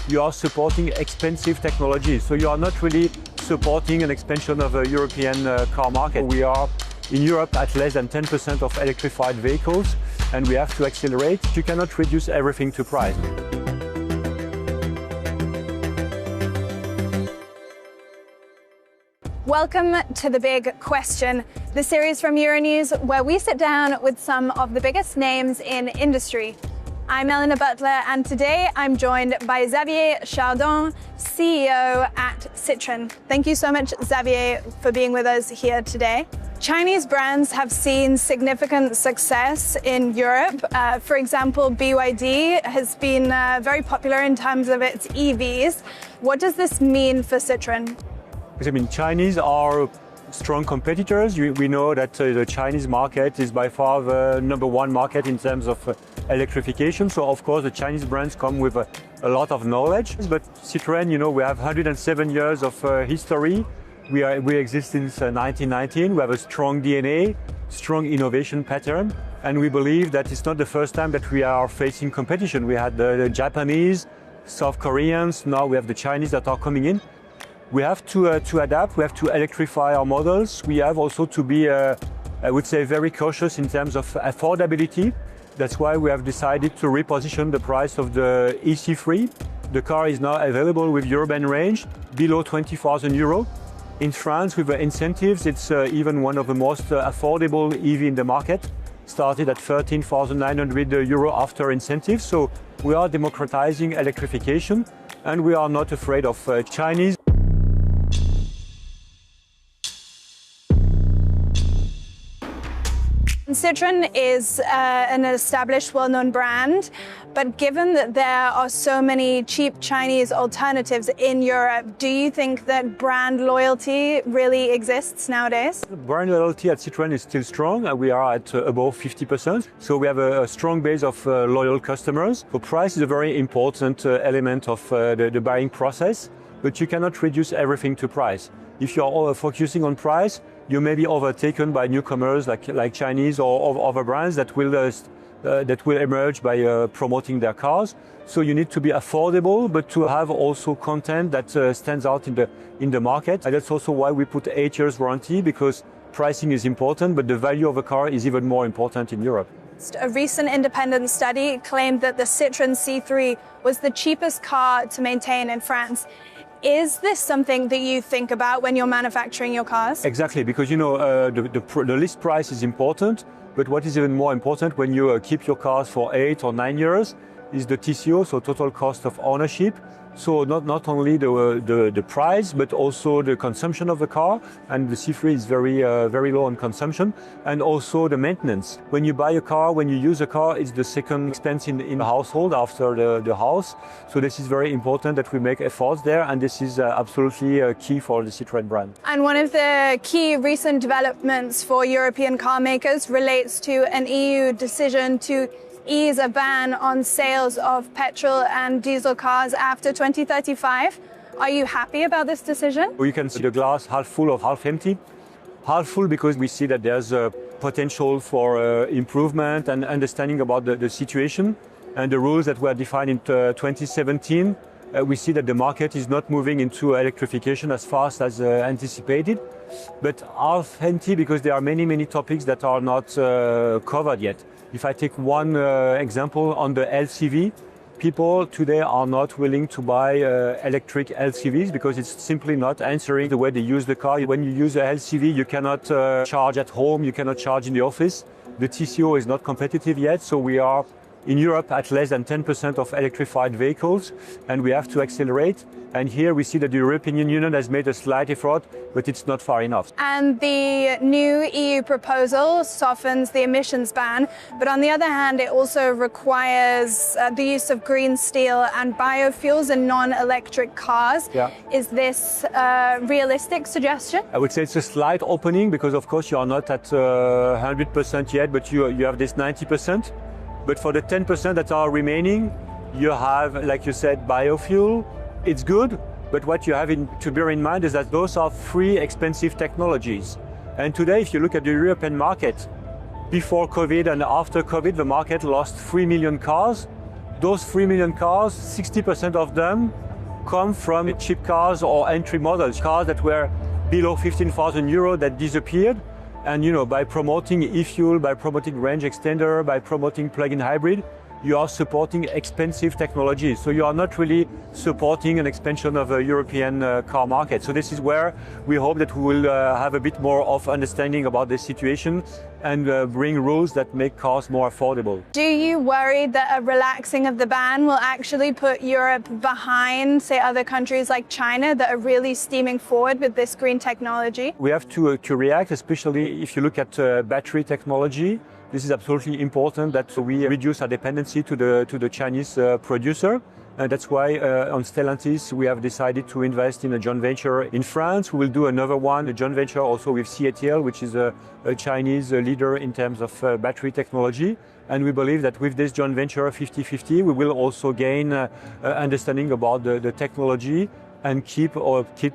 you are supporting expensive technology. So you are not really supporting an expansion of a European car market. We are in Europe at less than 10% of electrified vehicles, and we have to accelerate. You cannot reduce everything to price. Welcome to The Big Question, the series from Euronews where we sit down with some of the biggest names in industry. I'm Elena Butler, and today I'm joined by Xavier Chardon, CEO at Citroën. Thank you so much, Xavier, for being with us here today. Chinese brands have seen significant success in Europe. For example, BYD has been very popular in terms of its EVs. What does this mean for Citroën? I mean, Chinese are strong competitors. We know that the Chinese market is by far the number one market in terms of electrification. So, of course, the Chinese brands come with a lot of knowledge. But Citroën, you know, we have 107 years of history. We exist since 1919. We have a strong DNA, strong innovation pattern. And we believe that it's not the first time that we are facing competition. We had the Japanese, South Koreans. Now we have the Chinese that are coming in. We have to adapt, we have to electrify our models. We have also to be, I would say, very cautious in terms of affordability. That's why we have decided to reposition the price of the EC3. The car is now available with urban range below 20,000 euro. In France, with the incentives, it's even one of the most affordable EV in the market. Started at 13,900 euro after incentives. So we are democratizing electrification, and we are not afraid of Chinese. Citroën is an established, well-known brand, but given that there are so many cheap Chinese alternatives in Europe, do you think that brand loyalty really exists nowadays? Brand loyalty at Citroën is still strong. We are at above 50%. So we have a strong base of loyal customers. So price is a very important element of the buying process, but you cannot reduce everything to price. If you are focusing on price, you may be overtaken by newcomers like Chinese or other brands that will emerge by promoting their cars. So you need to be affordable, but to have also content that stands out in the market. And that's also why we put 8 years warranty, because pricing is important, but the value of a car is even more important in Europe. A recent independent study claimed that the Citroën C3 was the cheapest car to maintain in France. Is this something that you think about when you're manufacturing your cars? Exactly, because you know the list price is important, but what is even more important when you keep your cars for 8 or 9 years is the TCO, so total cost of ownership. So not only the price, but also the consumption of the car, and the C3 is very low on consumption, and also the maintenance. When you buy a car, when you use a car, it's the second expense in the household after the house. So this is very important that we make efforts there, and this is absolutely key for the Citroën brand. And one of the key recent developments for European car makers relates to an EU decision to ease a ban on sales of petrol and diesel cars after 2035. Are you happy about this decision? You can see the glass half full or half empty. Half full because we see that there's a potential for improvement and understanding about the situation and the rules that were defined in 2017. We see that the market is not moving into electrification as fast as anticipated, but half empty because there are many topics that are not covered yet. If I take one example on the LCV, people today are not willing to buy electric LCVs because it's simply not answering the way they use the car. When you use a LCV, you cannot charge at home, you cannot charge in the office. The TCO is not competitive yet, so we are in Europe at less than 10% of electrified vehicles, and we have to accelerate. And here we see that the European Union has made a slight effort, but it's not far enough. And the new EU proposal softens the emissions ban, but on the other hand, it also requires the use of green steel and biofuels in non-electric cars. Yeah. Is this a realistic suggestion? I would say it's a slight opening because, of course, you are not at 100% yet, but you have this 90%. But for the 10% that are remaining, you have, like you said, biofuel. It's good, but what you have to bear in mind is that those are free, expensive technologies. And today, if you look at the European market, before COVID and after COVID, the market lost 3 million cars. those 3 million cars, 60% of them come from cheap cars or entry models, cars that were below 15,000 euro that disappeared. And by promoting e-fuel, by promoting range extender, by promoting plug-in hybrid, you are supporting expensive technologies. So you are not really supporting an expansion of a European car market. So this is where we hope that we will have a bit more of understanding about the situation and bring rules that make cars more affordable. Do you worry that a relaxing of the ban will actually put Europe behind, say, other countries like China that are really steaming forward with this green technology? We have to react, especially if you look at battery technology. This is absolutely important that we reduce our dependency to the Chinese producer. And that's why on Stellantis we have decided to invest in a joint venture in France. We will do another one, a joint venture also with CATL, which is a Chinese leader in terms of battery technology. And we believe that with this joint venture 50-50, we will also gain understanding about the technology and keep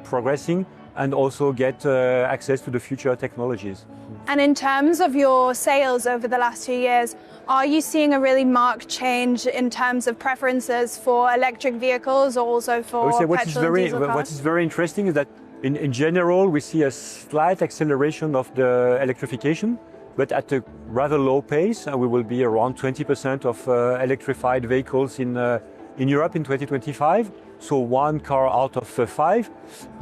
progressing and also get access to the future technologies. And in terms of your sales over the last 2 years, are you seeing a really marked change in terms of preferences for electric vehicles or also for petrol and diesel cars? What is very interesting is that in general we see a slight acceleration of the electrification, but at a rather low pace. We will be around 20% of electrified vehicles in Europe in 2025. So 1 car out of 5.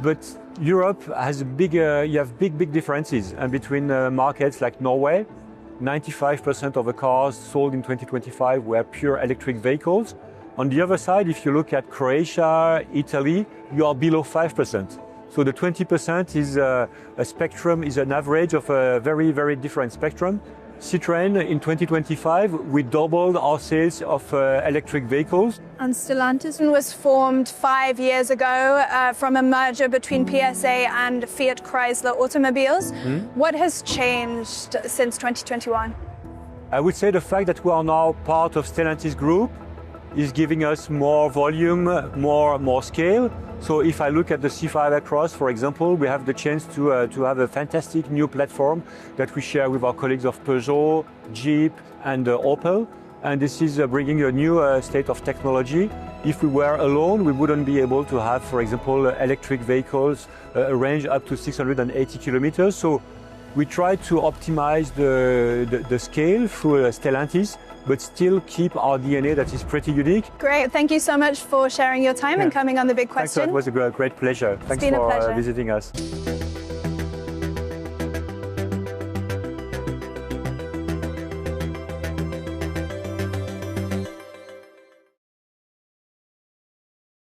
But Europe has you have big differences between markets like Norway. 95% of the cars sold in 2025 were pure electric vehicles. On the other side, if you look at Croatia, Italy, you are below 5%. So the 20% is a spectrum, is an average of a very different spectrum. Citroën, in 2025, we doubled our sales of electric vehicles. And Stellantis was formed 5 years ago from a merger between PSA and Fiat Chrysler Automobiles. What has changed since 2021? I would say the fact that we are now part of Stellantis Group is giving us more volume, more scale. So if I look at the C5 Across, for example, we have the chance to have a fantastic new platform that we share with our colleagues of Peugeot, Jeep and Opel. And this is bringing a new state of technology. If we were alone, we wouldn't be able to have, for example, electric vehicles a range up to 680 kilometers. So we try to optimize the scale through Stellantis, but still keep our DNA that is pretty unique. Great, thank you so much for sharing your time and coming on The Big Question. Thanks, it was a great pleasure. Thanks for visiting us.